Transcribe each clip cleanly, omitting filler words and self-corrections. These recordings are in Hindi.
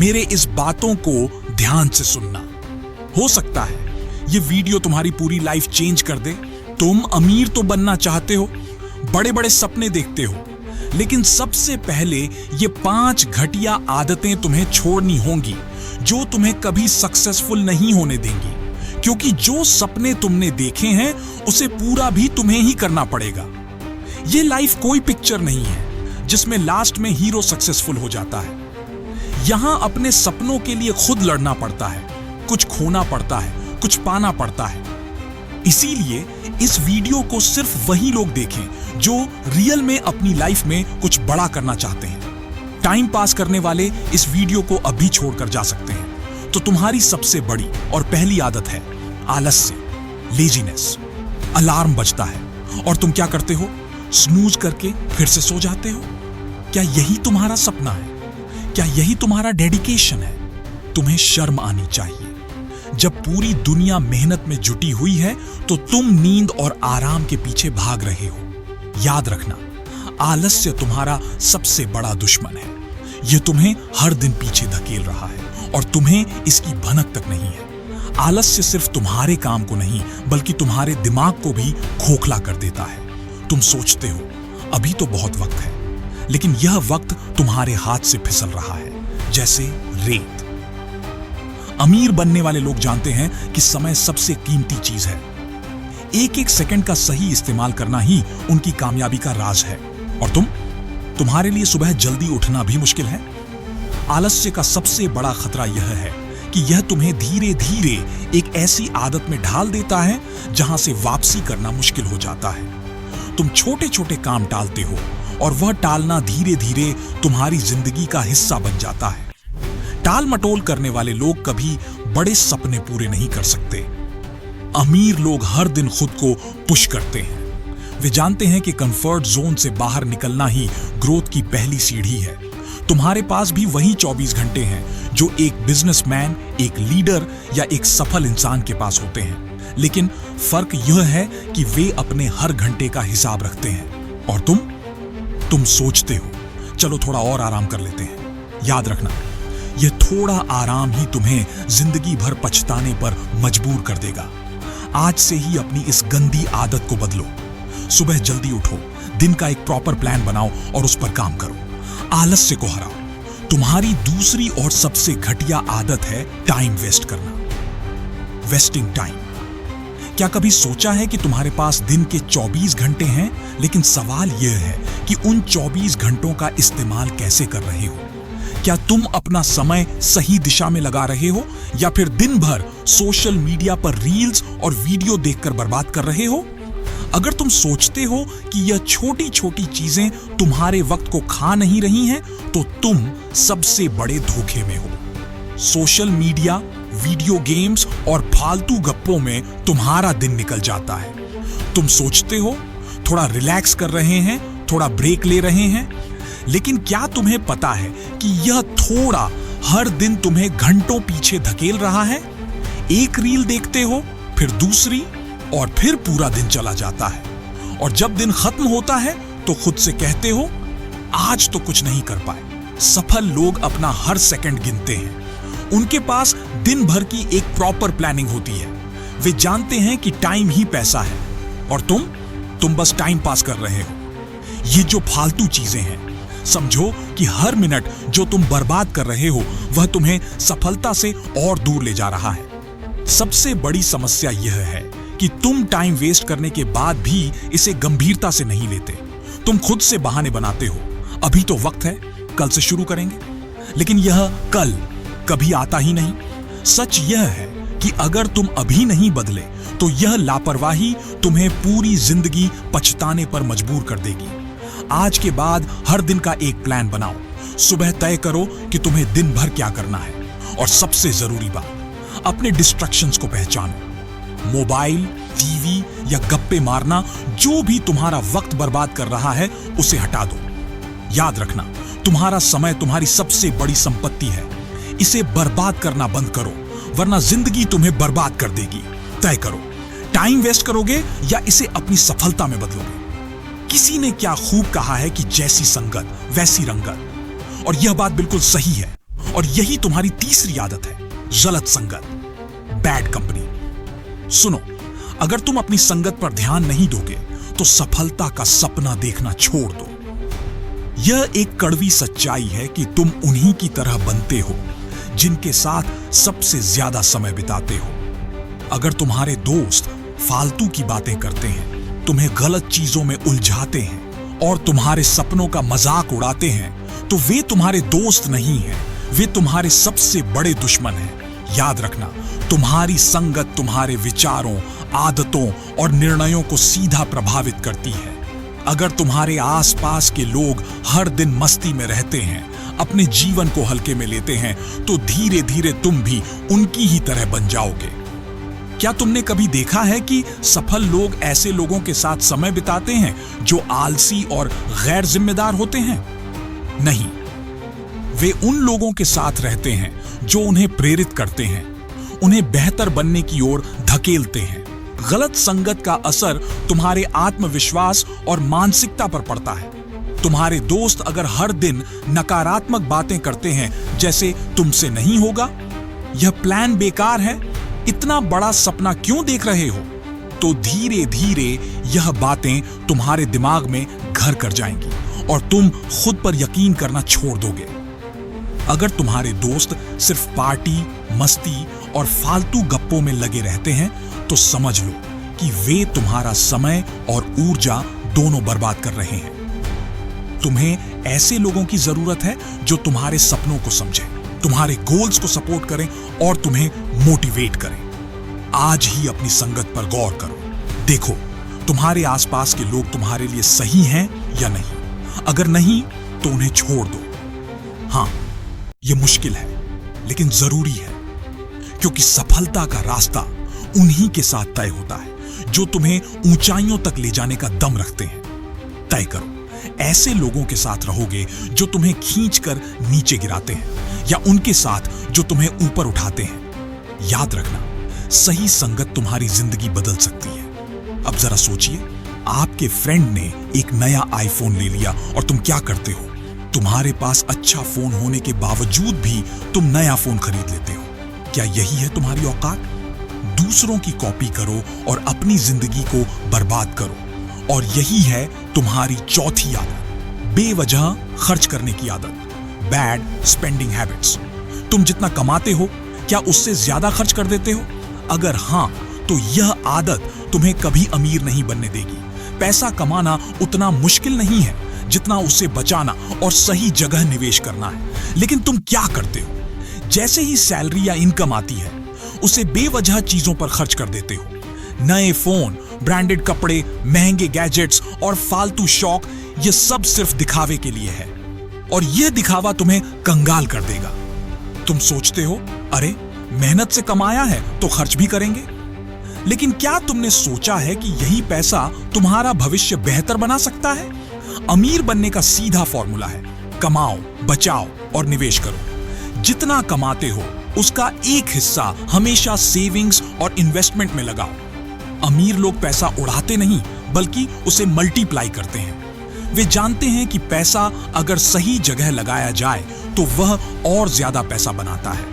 मेरे इस बातों को ध्यान से सुनना। हो सकता है ये वीडियो तुम्हारी पूरी लाइफ चेंज कर दे। तुम अमीर तो बनना चाहते हो, बड़े बड़े सपने देखते हो, लेकिन सबसे पहले ये 5 घटिया आदतें तुम्हें छोड़नी होंगी जो तुम्हें कभी सक्सेसफुल नहीं होने देंगी, क्योंकि जो सपने तुमने देखे हैं उसे पूरा भी तुम्हें ही करना पड़ेगा। ये लाइफ कोई पिक्चर नहीं है जिसमें लास्ट में हीरो सक्सेसफुल हो जाता है। यहां अपने सपनों के लिए खुद लड़ना पड़ता है, कुछ खोना पड़ता है, कुछ पाना पड़ता है। इसीलिए इस वीडियो को सिर्फ वही लोग देखें जो रियल में अपनी लाइफ में कुछ बड़ा करना चाहते हैं। टाइम पास करने वाले इस वीडियो को अभी छोड़कर जा सकते हैं। तो तुम्हारी सबसे बड़ी और पहली आदत है आलस्य, लेजीनेस। अलार्म बजता है और तुम क्या करते हो? स्नूज करके फिर से सो जाते हो। क्या यही तुम्हारा सपना है? क्या यही तुम्हारा डेडिकेशन है? तुम्हें शर्म आनी चाहिए। जब पूरी दुनिया मेहनत में जुटी हुई है तो तुम नींद और आराम के पीछे भाग रहे हो। याद रखना, आलस्य तुम्हारा सबसे बड़ा दुश्मन है। यह तुम्हें हर दिन पीछे धकेल रहा है और तुम्हें इसकी भनक तक नहीं है। आलस्य सिर्फ तुम्हारे काम को नहीं बल्कि तुम्हारे दिमाग को भी खोखला कर देता है। तुम सोचते हो अभी तो बहुत वक्त है, लेकिन यह वक्त तुम्हारे हाथ से फिसल रहा है जैसे रेत। अमीर बनने वाले लोग जानते हैं कि समय सबसे कीमती चीज है। एक एक सेकंड का सही इस्तेमाल करना ही उनकी कामयाबी का राज है। और तुम्हारे लिए सुबह जल्दी उठना भी मुश्किल है। आलस्य का सबसे बड़ा खतरा यह है कि यह तुम्हें धीरे धीरे एक ऐसी आदत में ढाल देता है जहां से वापसी करना मुश्किल हो जाता है। तुम छोटे छोटे काम टालते हो और वह टालना धीरे धीरे तुम्हारी जिंदगी का हिस्सा बन जाता है। टाल मटोल करने वाले लोग कभी बड़े सपने पूरे नहीं कर सकते। अमीर लोग हर दिन खुद को पुश करते हैं। वे जानते हैं कि कंफर्ट जोन से बाहर निकलना ही ग्रोथ की पहली सीढ़ी है। तुम्हारे पास भी वही 24 घंटे हैं जो एक बिजनेसमैन, एक लीडर या एक सफल इंसान के पास होते हैं, लेकिन फर्क यह है कि वे अपने हर घंटे का हिसाब रखते हैं। और तुम सोचते हो चलो थोड़ा और आराम कर लेते हैं। याद रखना, यह थोड़ा आराम ही तुम्हें जिंदगी भर पछताने पर मजबूर कर देगा। आज से ही अपनी इस गंदी आदत को बदलो। सुबह जल्दी उठो, दिन का एक प्रॉपर प्लान बनाओ और उस पर काम करो। आलस्य को हराओ। तुम्हारी दूसरी और सबसे घटिया आदत है टाइम वेस्ट करना। Wasting time. क्या कभी सोचा है कि तुम्हारे पास दिन के 24 घंटे हैं, लेकिन सवाल यह है कि उन 24 घंटों का इस्तेमाल कैसे कर रहे हो? क्या तुम अपना समय सही दिशा में लगा रहे हो या फिर दिन भर सोशल मीडिया पर रील्स और वीडियो देखकर बर्बाद कर रहे हो? अगर तुम सोचते हो कि यह छोटी छोटी चीजें तुम्हारे वक्त को खा नहीं रही हैं, तो तुम सबसे बड़े धोखे में हो। सोशल मीडिया, वीडियो गेम्स और फालतू गप्पों में तुम्हारा दिन निकल जाता है। तुम सोचते हो थोड़ा रिलैक्स कर रहे हैं, थोड़ा ब्रेक ले रहे हैं, लेकिन क्या तुम्हें पता है कि यह थोड़ा हर दिन तुम्हें घंटों पीछे धकेल रहा है? एक रील देखते हो, फिर दूसरी, और फिर पूरा दिन चला जाता है। और जब दिन खत्म होता है तो खुद से कहते हो आज तो कुछ नहीं कर पाए। सफल लोग अपना हर सेकंड गिनते हैं। उनके पास दिन भर की एक प्रॉपर प्लानिंग होती है। वे जानते हैं कि टाइम ही पैसा है और तुम बस टाइम पास कर रहे हो। ये जो फालतू चीजें हैं, समझो कि हर मिनट जो तुम बर्बाद कर रहे हो वह तुम्हें सफलता से और दूर ले जा रहा है। सबसे बड़ी समस्या यह है कि तुम टाइम वेस्ट करने के बाद भी इसे गंभीरता से नहीं लेते। तुम खुद से बहाने बनाते हो, अभी तो वक्त है, कल से शुरू करेंगे, लेकिन यह कल कभी आता ही नहीं। सच यह है कि अगर तुम अभी नहीं बदले तो यह लापरवाही तुम्हें पूरी जिंदगी पछताने पर मजबूर कर देगी। आज के बाद हर दिन का एक प्लान बनाओ। सुबह तय करो कि तुम्हें दिन भर क्या करना है। और सबसे जरूरी बात, अपने डिस्ट्रैक्शंस को पहचानो। मोबाइल, टीवी या गप्पे मारना जो भी तुम्हारा वक्त बर्बाद कर रहा है उसे हटा दो। याद रखना, तुम्हारा समय तुम्हारी सबसे बड़ी संपत्ति है। इसे बर्बाद करना बंद करो, वरना जिंदगी तुम्हें बर्बाद कर देगी। तय करो, टाइम वेस्ट करोगे या इसे अपनी सफलता में बदलोगे। किसी ने क्या खूब कहा है कि जैसी संगत वैसी रंगत, और यह बात बिल्कुल सही है। और यही तुम्हारी तीसरी आदत है, गलत संगत, बैड कंपनी। सुनो, अगर तुम अपनी संगत पर ध्यान नहीं दोगे तो सफलता का सपना देखना छोड़ दो। यह एक कड़वी सच्चाई है कि तुम उन्हीं की तरह बनते हो जिनके साथ सबसे ज्यादा समय बिताते हो। अगर तुम्हारे दोस्त फालतू की बातें करते हैं, तुम्हें गलत चीजों में उलझाते हैं और तुम्हारे सपनों का मजाक उड़ाते हैं, तो वे तुम्हारे दोस्त नहीं हैं, वे तुम्हारे सबसे बड़े दुश्मन हैं। याद रखना, तुम्हारी संगत तुम्हारे विचारों, आदतों और निर्णयों को सीधा प्रभावित करती है। अगर तुम्हारे आसपास के लोग हर दिन मस्ती में रहते हैं, अपने जीवन को हल्के में लेते हैं, तो धीरे धीरे तुम भी उनकी ही तरह बन जाओगे। क्या तुमने कभी देखा है कि सफल लोग ऐसे लोगों के साथ समय बिताते हैं जो आलसी और गैर जिम्मेदार होते हैं? नहीं, वे उन लोगों के साथ रहते हैं जो उन्हें प्रेरित करते हैं, उन्हें बेहतर बनने की ओर धकेलते हैं। गलत संगत का असर तुम्हारे आत्मविश्वास और मानसिकता पर पड़ता है। तुम्हारे दोस्त अगर हर दिन नकारात्मक बातें करते हैं, जैसे तुमसे नहीं होगा, यह प्लान बेकार है, इतना बड़ा सपना क्यों देख रहे हो, तो धीरे धीरे यह बातें तुम्हारे दिमाग में घर कर जाएंगी और तुम खुद पर यकीन करना छोड़ दोगे। अगर तुम्हारे दोस्त सिर्फ पार्टी, मस्ती और फालतू गप्पों में लगे रहते हैं, तो समझ लो कि वे तुम्हारा समय और ऊर्जा दोनों बर्बाद कर रहे हैं। तुम्हें ऐसे लोगों की जरूरत है जो तुम्हारे सपनों को समझें, तुम्हारे गोल्स को सपोर्ट करें और तुम्हें मोटिवेट करें। आज ही अपनी संगत पर गौर करो। देखो, तुम्हारे आसपास के लोग तुम्हारे लिए सही हैं या नहीं। अगर नहीं, तो उन्हें छोड़ दो। हां, यह मुश्किल है, लेकिन जरूरी है, क्योंकि सफलता का रास्ता उन्हीं के साथ तय होता है जो तुम्हें ऊंचाइयों तक ले जाने का दम रखते हैं। तय करो, ऐसे लोगों के साथ रहोगे जो तुम्हें खींचकर नीचे गिराते हैं या उनके साथ जो तुम्हें ऊपर उठाते हैं। याद रखना, सही संगत तुम्हारी जिंदगी बदल सकती है। अब जरा सोचिए, आपके फ्रेंड ने एक नया आईफोन ले लिया और तुम क्या करते हो? तुम्हारे पास अच्छा फोन होने के बावजूद भी तुम नया फोन खरीद लेते हो। क्या यही है तुम्हारी औकात? दूसरों की कॉपी करो और अपनी जिंदगी को बर्बाद करो। और यही है तुम्हारी चौथी आदत, बेवजह खर्च करने की आदत, बैड स्पेंडिंग हैबिट्स। तुम जितना कमाते हो, क्या उससे ज्यादा खर्च कर देते हो? अगर हां, तो यह आदत तुम्हें कभी अमीर नहीं बनने देगी। पैसा कमाना उतना मुश्किल नहीं है जितना उसे बचाना और सही जगह निवेश करना है। लेकिन तुम क्या करते हो? जैसे ही सैलरी या इनकम आती है, उसे बेवजह चीजों पर खर्च कर देते हो। नए फोन, ब्रांडेड कपड़े, महंगे गैजेट्स और फालतू शौक, ये सब सिर्फ दिखावे के लिए है और यह दिखावा तुम्हें कंगाल कर देगा। तुम सोचते हो, अरे मेहनत से कमाया है तो खर्च भी करेंगे। लेकिन क्या तुमने सोचा है कि यही पैसा तुम्हारा भविष्य बेहतर बना सकता है? अमीर बनने का सीधा फॉर्मूला है, कमाओ, बचाओ और निवेश करो। जितना कमाते हो उसका एक हिस्सा हमेशा सेविंग्स और इन्वेस्टमेंट में लगाओ। अमीर लोग पैसा उड़ाते नहीं, बल्कि उसे मल्टीप्लाई करते हैं। वे जानते हैं कि पैसा अगर सही जगह लगाया जाए तो वह और ज्यादा पैसा बनाता है।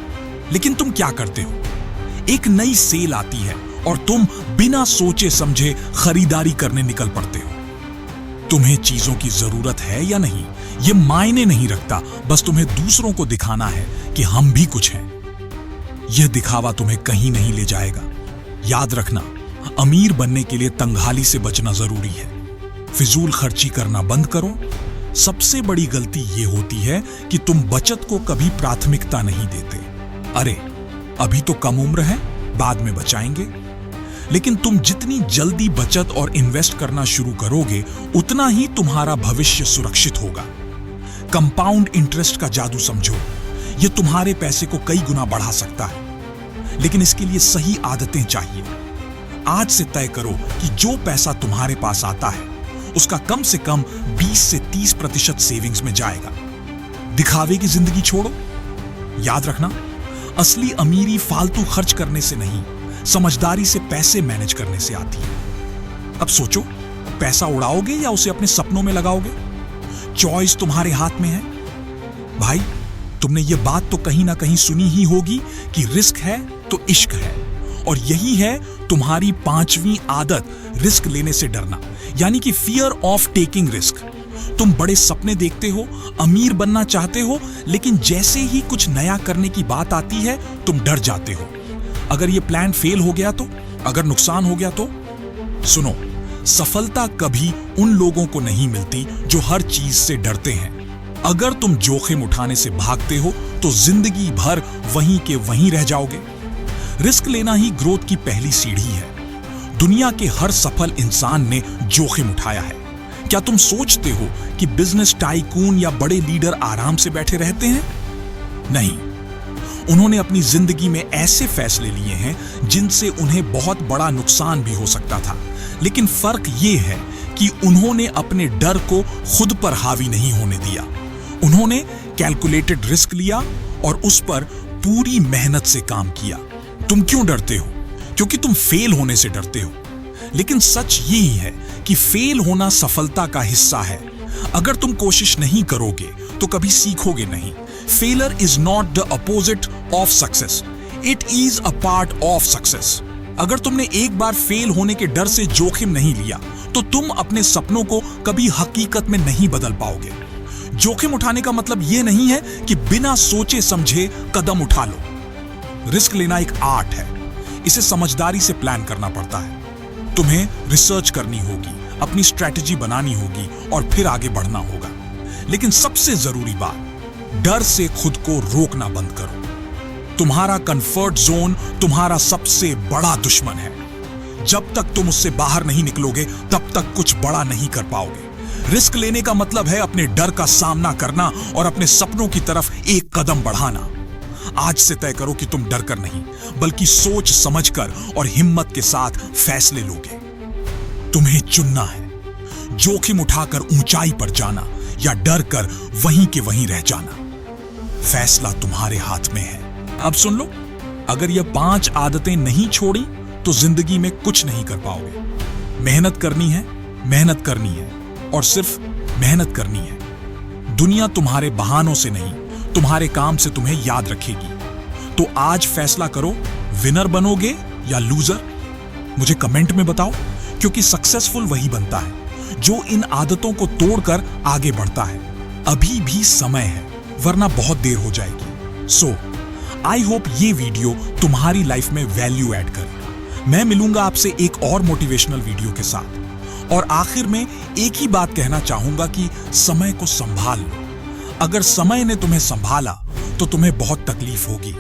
लेकिन तुम क्या करते हो? एक नई सेल आती है और तुम बिना सोचे समझे खरीदारी करने निकल पड़ते हो। तुम्हें चीजों की जरूरत है या नहीं, यह मायने नहीं रखता, बस तुम्हें दूसरों को दिखाना है कि हम भी कुछ हैं। यह दिखावा तुम्हें कहीं नहीं ले जाएगा। याद रखना, अमीर बनने के लिए तंगहाली से बचना जरूरी है। फिजूल खर्ची करना बंद करो। सबसे बड़ी गलती यह होती है कि तुम बचत को कभी प्राथमिकता नहीं देते। अरे अभी तो कम उम्र है, बाद में बचाएंगे। लेकिन तुम जितनी जल्दी बचत और इन्वेस्ट करना शुरू करोगे, उतना ही तुम्हारा भविष्य सुरक्षित होगा। कंपाउंड इंटरेस्ट का जादू समझो, यह तुम्हारे पैसे को कई गुना बढ़ा सकता है। लेकिन इसके लिए सही आदतें चाहिए। आज से तय करो कि जो पैसा तुम्हारे पास आता है उसका कम से कम 20 से 30% सेविंग्स में जाएगा। दिखावे की जिंदगी छोड़ो। याद रखना, असली अमीरी फालतू खर्च करने से नहीं, समझदारी से पैसे मैनेज करने से आती है। अब सोचो, पैसा उड़ाओगे या उसे अपने सपनों में लगाओगे? चॉइस तुम्हारे हाथ में है। भाई, तुमने ये बात तो कहीं ना कहीं सुनी ही होगी कि रिस्क है तो इश्क है, और यही है तुम्हारी 5वीं आदत, रिस्क लेने से डरना, यानी कि फियर ऑफ टेकिंग रिस्क। तुम बड़े सपने देखते हो, अमीर बनना चाहते हो, लेकिन जैसे ही कुछ नया करने की बात आती है तुम डर जाते हो। अगर ये प्लान फेल हो गया तो, अगर नुकसान हो गया तो? सुनो, सफलता कभी उन लोगों को नहीं मिलती जो हर चीज से डरते हैं। अगर तुम जोखिम उठाने से भागते हो तो जिंदगी भर वहीं के वहीं रह जाओगे। रिस्क लेना ही ग्रोथ की पहली सीढ़ी है। दुनिया के हर सफल इंसान ने जोखिम उठाया है। क्या तुम सोचते हो कि बिजनेस टाइकून या बड़े लीडर आराम से बैठे रहते हैं? नहीं, उन्होंने अपनी जिंदगी में ऐसे फैसले लिए हैं जिनसे उन्हें बहुत बड़ा नुकसान भी हो सकता था, लेकिन फर्क यह है कि उन्होंने अपने डर को खुद पर हावी नहीं होने दिया। उन्होंने कैलकुलेटेड रिस्क लिया और उस पर पूरी मेहनत से काम किया। तुम क्यों डरते हो? क्योंकि तुम फेल होने से डरते हो। लेकिन सच यही है कि फेल होना सफलता का हिस्सा है। अगर तुम कोशिश नहीं करोगे तो कभी सीखोगे नहीं। Failure is not the opposite of success, it is a part of success. अगर तुमने एक बार फेल होने के डर से जोखिम नहीं लिया तो तुम अपने सपनों को कभी हकीकत में नहीं बदल पाओगे। जोखिम उठाने का मतलब यह नहीं है कि बिना सोचे समझे कदम उठा लो। रिस्क लेना एक आर्ट है, इसे समझदारी से प्लान करना पड़ता है। तुम्हें रिसर्च करनी होगी, अपनी स्ट्रैटेजी बनानी होगी और फिर आगे बढ़ना होगा। लेकिन सबसे जरूरी बात, डर से खुद को रोकना बंद करो। तुम्हारा कंफर्ट जोन तुम्हारा सबसे बड़ा दुश्मन है। जब तक तुम उससे बाहर नहीं निकलोगे तब तक कुछ बड़ा नहीं कर पाओगे। रिस्क लेने का मतलब है अपने डर का सामना करना और अपने सपनों की तरफ एक कदम बढ़ाना। आज से तय करो कि तुम डरकर नहीं, बल्कि सोच समझकर और हिम्मत के साथ फैसले लोगे। तुम्हें चुनना है, जोखिम उठाकर ऊंचाई पर जाना या डर कर वहीं के वहीं रह जाना। फैसला तुम्हारे हाथ में है। अब सुन लो, अगर ये 5 आदतें नहीं छोड़ी तो जिंदगी में कुछ नहीं कर पाओगे। मेहनत करनी है, मेहनत करनी है और सिर्फ मेहनत करनी है। दुनिया तुम्हारे बहानों से नहीं, तुम्हारे काम से तुम्हें याद रखेगी। तो आज फैसला करो, विनर बनोगे या लूजर। मुझे कमेंट में बताओ, क्योंकि सक्सेसफुल वही बनता है जो इन आदतों को तोड़कर आगे बढ़ता है। अभी भी समय है, वरना बहुत देर हो जाएगी। सो आई होप ये वीडियो तुम्हारी लाइफ में वैल्यू ऐड करे। मैं मिलूंगा आपसे एक और मोटिवेशनल वीडियो के साथ। और आखिर में एक ही बात कहना चाहूंगा कि समय को संभाल लो। अगर समय ने तुम्हें संभाला तो तुम्हें बहुत तकलीफ होगी।